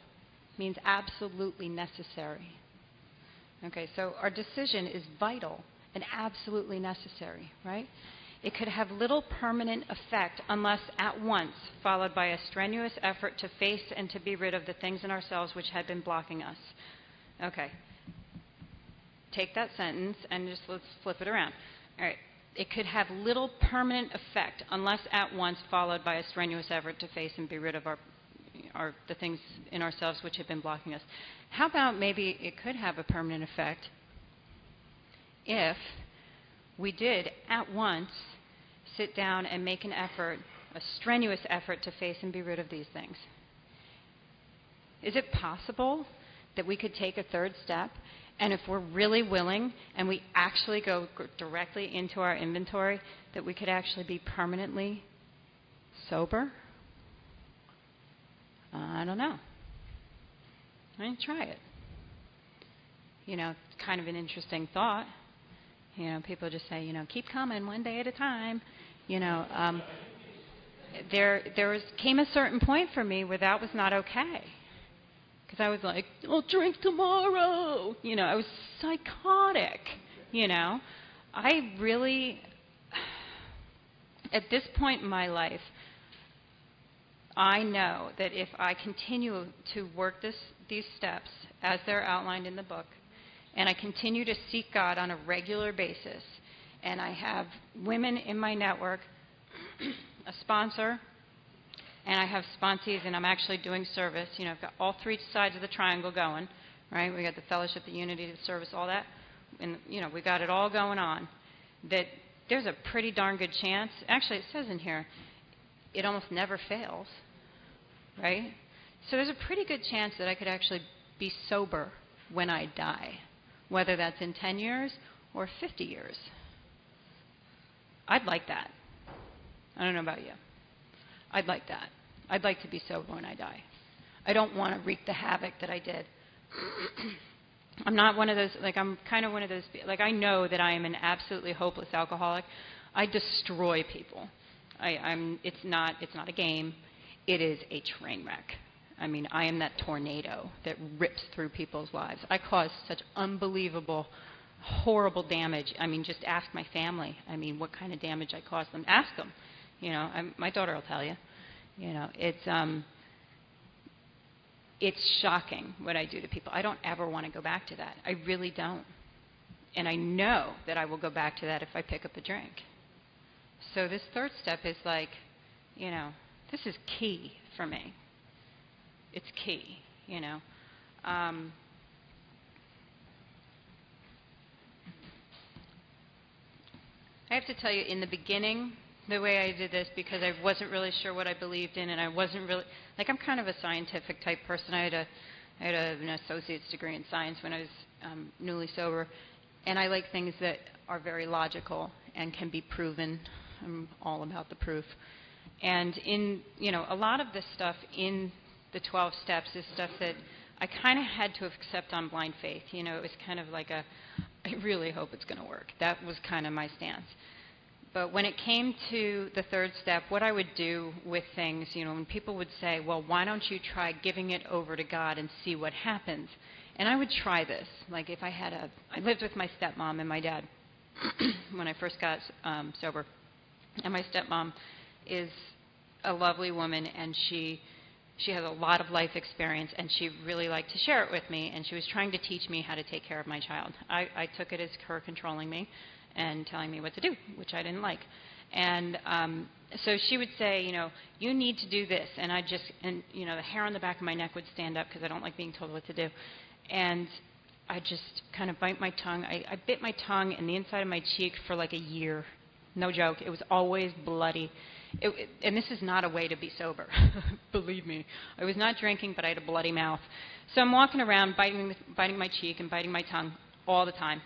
means absolutely necessary. Okay, so our decision is vital and absolutely necessary, right? It could have little permanent effect unless at once followed by a strenuous effort to face and to be rid of the things in ourselves which had been blocking us. Okay. Take that sentence and just let's flip it around. All right. It could have little permanent effect unless at once followed by a strenuous effort to face and be rid of the things in ourselves which have been blocking us. How about maybe it could have a permanent effect if we did at once sit down and make an effort, a strenuous effort to face and be rid of these things. Is it possible that we could take a third step, and if we're really willing and we actually go directly into our inventory, that we could actually be permanently sober? I don't know. I didn't try it. Kind of an interesting thought. People just say, keep coming one day at a time. There came a certain point for me where that was not okay. Because I was like, I'll drink tomorrow. I was psychotic. I really, at this point in my life, I know that if I continue to work these steps as they're outlined in the book, and I continue to seek God on a regular basis, and I have women in my network, a sponsor, and I have sponsees, and I'm actually doing service. I've got all three sides of the triangle going, right? We got the fellowship, the unity, the service, all that, and we got it all going on. That there's a pretty darn good chance. Actually, it says in here, it almost never fails, right? So there's a pretty good chance that I could actually be sober when I die, whether that's in 10 years or 50 years. I'd like that. I don't know about you. I'd like that. I'd like to be sober when I die. I don't want to wreak the havoc that I did. I'm not one of those, I'm kind of one of those, I know that I am an absolutely hopeless alcoholic. I destroy people. It's not a game. It is a train wreck. I am that tornado that rips through people's lives. I cause such unbelievable, horrible damage. Just ask my family. What kind of damage I cause them. Ask them. My daughter will tell you. It's shocking what I do to people. I don't ever want to go back to that. I really don't. And I know that I will go back to that if I pick up a drink. So this third step is this is key for me. It's key, I have to tell you, in the beginning, the way I did this, because I wasn't really sure what I believed in, and I wasn't really, I'm kind of a scientific type person. I had an associate's degree in science when I was newly sober, and I like things that are very logical and can be proven. I'm all about the proof. And in, a lot of this stuff in the 12 steps is stuff that I kind of had to accept on blind faith. It was kind of like I really hope it's going to work. That was kind of my stance. But when it came to the third step, what I would do with things, when people would say, well, why don't you try giving it over to God and see what happens? And I would try this. If I lived with my stepmom and my dad when I first got sober. And my stepmom is a lovely woman, and she has a lot of life experience, and she really liked to share it with me, and she was trying to teach me how to take care of my child. I took it as her controlling me and telling me what to do, which I didn't like. And so she would say, you need to do this, and the hair on the back of my neck would stand up because I don't like being told what to do. And I just kind of bite my tongue. I bit my tongue and the inside of my cheek for a year. No joke. It was always bloody. And this is not a way to be sober. Believe me. I was not drinking, but I had a bloody mouth. So I'm walking around biting my cheek and biting my tongue all the time.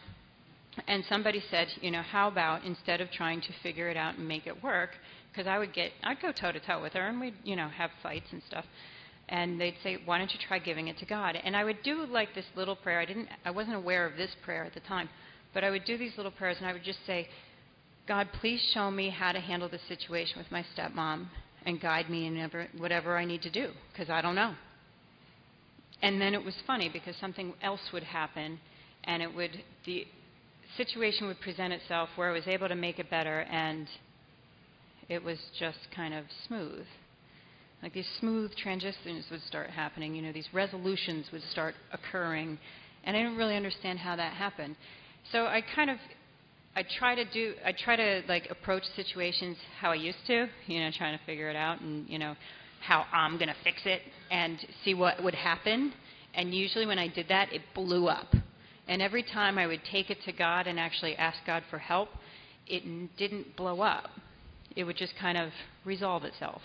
And somebody said, how about instead of trying to figure it out and make it work, because I'd go toe-to-toe with her, and we'd, have fights and stuff. And they'd say, why don't you try giving it to God? And I would do this little prayer. I wasn't aware of this prayer at the time, but I would do these little prayers, and I would just say, God, please show me how to handle this situation with my stepmom and guide me in whatever I need to do, because I don't know. And then it was funny, because something else would happen, and the situation would present itself where I was able to make it better, and it was just kind of smooth. These smooth transitions would start happening, these resolutions would start occurring, and I didn't really understand how that happened. So I try to approach situations how I used to, trying to figure it out and, how I'm going to fix it and see what would happen. And usually when I did that, it blew up. And every time I would take it to God and actually ask God for help, it didn't blow up. It would just kind of resolve itself.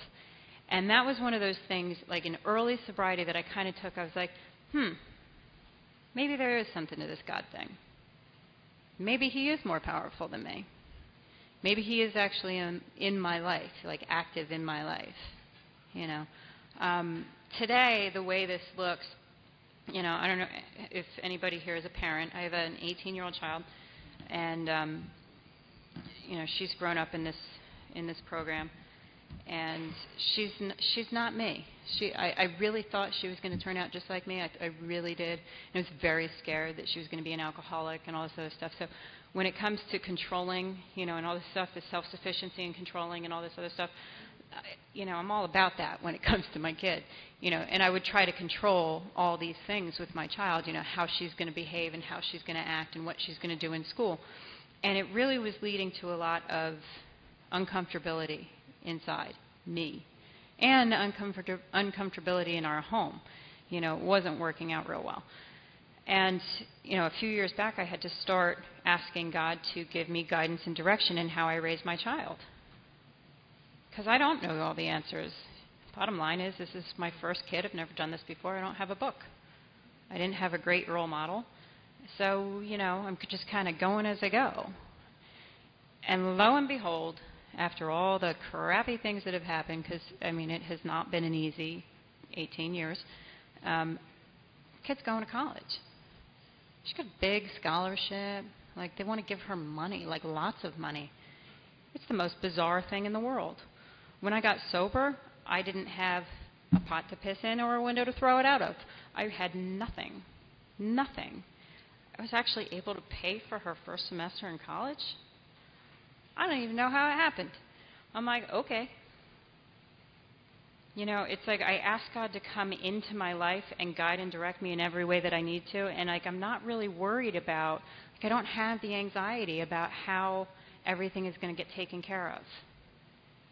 And that was one of those things, in early sobriety, that I kind of took. I was like, maybe there is something to this God thing. Maybe he is more powerful than me. Maybe he is actually in my life, active in my life. Today, the way this looks, I don't know if anybody here is a parent. I have an 18-year-old child, and she's grown up in this program, and she's not me. I really thought she was going to turn out just like me. I really did. I was very scared that she was going to be an alcoholic and all this other stuff. So when it comes to controlling, and all this stuff, the self-sufficiency and controlling and all this other stuff, I'm all about that when it comes to my kid. And I would try to control all these things with my child, how she's going to behave and how she's going to act and what she's going to do in school. And it really was leading to a lot of uncomfortability inside me. and uncomfortability in our home. It wasn't working out real well. And, a few years back, I had to start asking God to give me guidance and direction in how I raise my child. Because I don't know all the answers. Bottom line is, this is my first kid. I've never done this before. I don't have a book. I didn't have a great role model. So, I'm just kind of going as I go. And lo and behold, after all the crappy things that have happened, because, it has not been an easy 18 years, kid's going to college. She's got a big scholarship. They want to give her money, lots of money. It's the most bizarre thing in the world. When I got sober, I didn't have a pot to piss in or a window to throw it out of. I had nothing. Nothing. I was actually able to pay for her first semester in college. I don't even know how it happened. I'm like, okay. It's like I ask God to come into my life and guide and direct me in every way that I need to, and I'm not really worried about, I don't have the anxiety about how everything is going to get taken care of.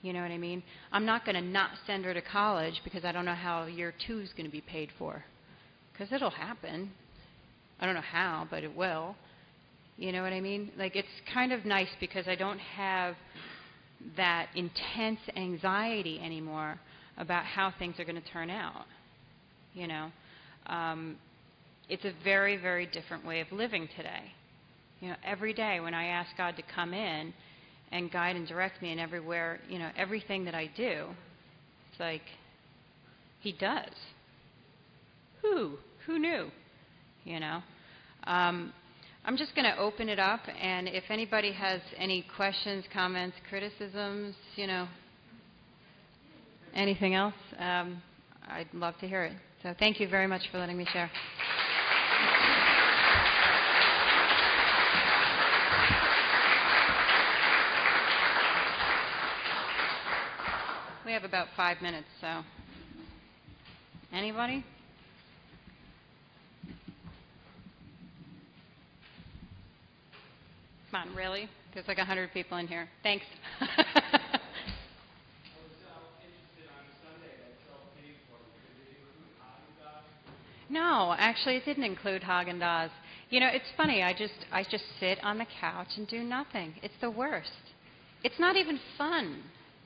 You know what I mean? I'm not going to not send her to college because I don't know how year 2 is going to be paid for. Because it'll happen. I don't know how, but it will. You know what I mean? It's kind of nice because I don't have that intense anxiety anymore about how things are going to turn out. It's a very, very different way of living today. Every day when I ask God to come in and guide and direct me in everywhere, everything that I do, it's like He does. Who knew? I'm just going to open it up, and if anybody has any questions, comments, criticisms, anything else, I'd love to hear it. So thank you very much for letting me share. We have about 5 minutes, so anybody? Come on, really? There's 100 people in here. Thanks. No, actually, it didn't include Haagen-Dazs. It's funny. I just sit on the couch and do nothing. It's the worst. It's not even fun.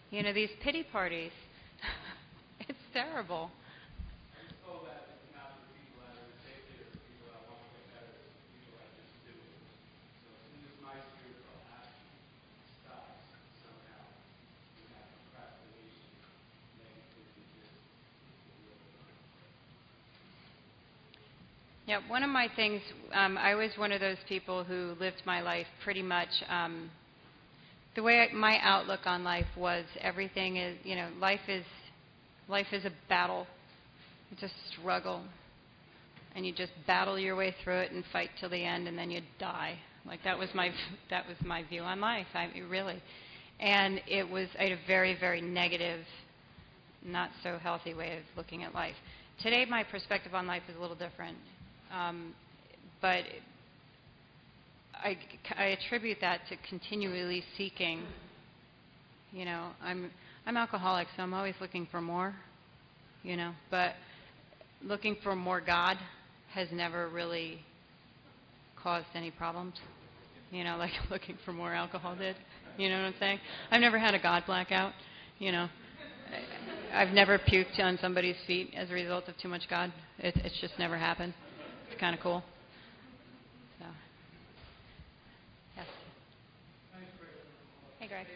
These pity parties. It's terrible. Yeah, one of my things, I was one of those people who lived my life pretty much, the way my outlook on life was everything is, life is a battle. It's a struggle. And you just battle your way through it and fight till the end, and then you die. That was my view on life, really. And I had a very, very negative, not so healthy way of looking at life. Today, my perspective on life is a little different. But I attribute that to continually seeking. I'm alcoholic, so I'm always looking for more. But looking for more God has never really caused any problems. Like looking for more alcohol did. You know what I'm saying? I've never had a God blackout. I've never puked on somebody's feet as a result of too much God. It's just never happened. It's kind of cool. So, yes. Hey, Greg.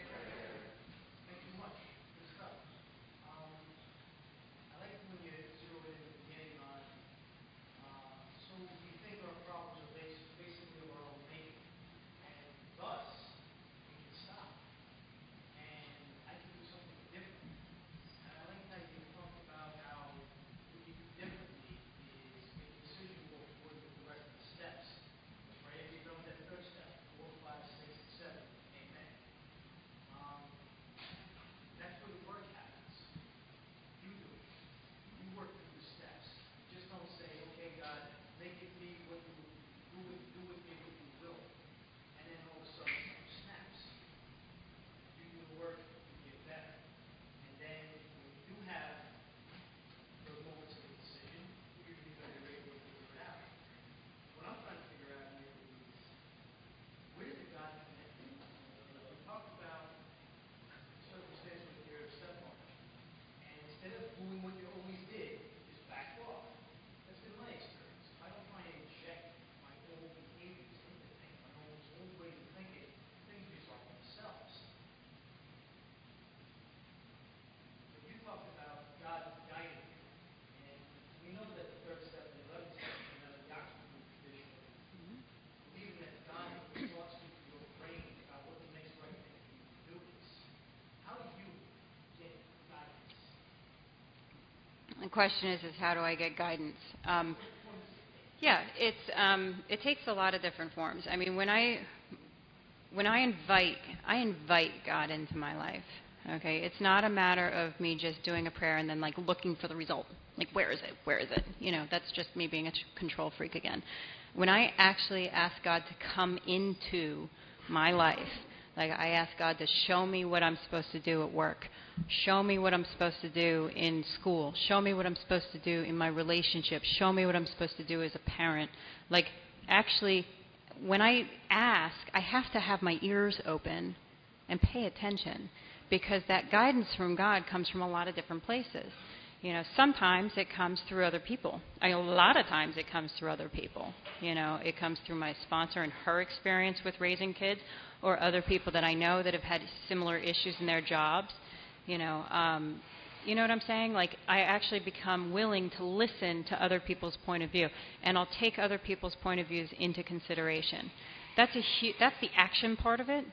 question is how do I get guidance? It takes a lot of different forms. I mean, when I invite God into my life. Okay, it's not a matter of me just doing a prayer and then like looking for the result. Like, where is it? Where is it? You know, that's just me being a control freak again. When I actually ask God to come into my life, like I ask God to show me what I'm supposed to do at work, show me what I'm supposed to do in school, show me what I'm supposed to do in my relationship, show me what I'm supposed to do as a parent. Like, actually, when I ask, I have to have my ears open and pay attention, because that guidance from God comes from a lot of different places. You know, sometimes it comes through other people. A lot of times it comes through other people. You know, it comes through my sponsor and her experience with raising kids, or other people that I know that have had similar issues in their jobs. You know what I'm saying? Like, I actually become willing to listen to other people's point of view, and I'll take other people's point of views into consideration. That's the action part of it,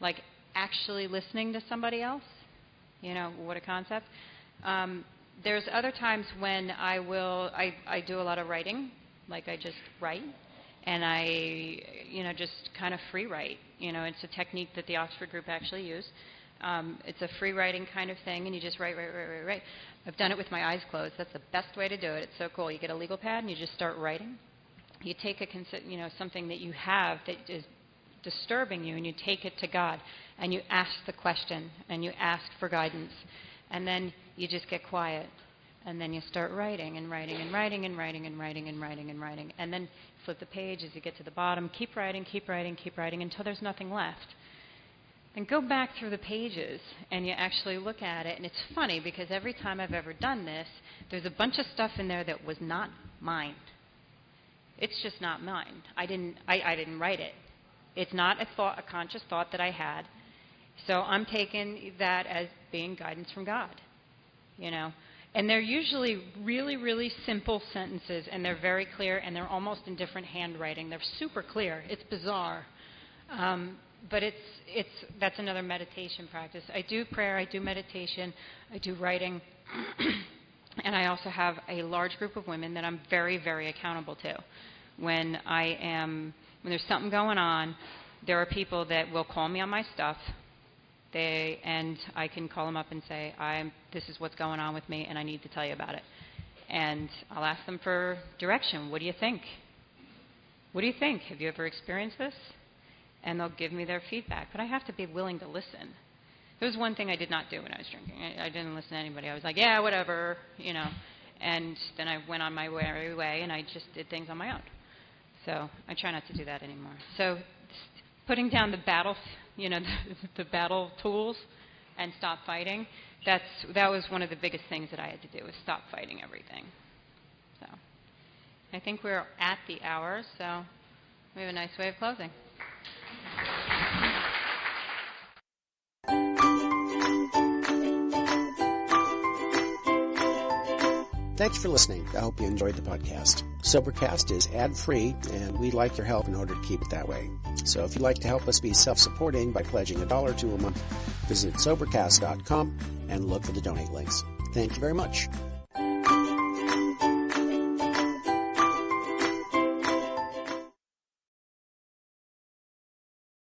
like actually listening to somebody else. You know, what a concept. There's other times when I do a lot of writing, like I just write, and I, just kind of free write. You know, it's a technique that the Oxford group actually use. It's a free writing kind of thing, and you just write. I've done it with my eyes closed. That's the best way to do it. It's so cool. You get a legal pad and you just start writing. You take something that you have that is disturbing you, and you take it to God, and you ask the question, and you ask for guidance, and then you just get quiet, and then you start writing and writing and writing and writing and writing and writing and writing, and then flip the page as you get to the bottom. Keep writing, keep writing, keep writing until there's nothing left. And go back through the pages, and you actually look at it, and it's funny because every time I've ever done this, there's a bunch of stuff in there that was not mine. It's just not mine. I didn't write it. It's not a conscious thought that I had. So I'm taking that as being guidance from God, And they're usually really, really simple sentences, and they're very clear, and they're almost in different handwriting. They're super clear. It's bizarre. But that's another meditation practice. I do prayer, I do meditation, I do writing, and I also have a large group of women that I'm very, very accountable to. When there's something going on, there are people that will call me on my stuff, and I can call them up and say, this is what's going on with me, and I need to tell you about it. And I'll ask them for direction. What do you think? What do you think? Have you ever experienced this? And they'll give me their feedback. But I have to be willing to listen. There was one thing I did not do when I was drinking. I didn't listen to anybody. I was like, yeah, whatever, And then I went on my merry way, and I just did things on my own. So I try not to do that anymore. So putting down the battle, the battle tools and stop fighting, that was one of the biggest things that I had to do, was stop fighting everything. So I think we're at the hour, so we have a nice way of closing. Thanks for listening. I hope you enjoyed the podcast. Sobercast is ad-free, and we'd like your help in order to keep it that way. So if you'd like to help us be self-supporting by pledging $1 or $2 a month, visit sobercast.com and look for the donate links. Thank you very much.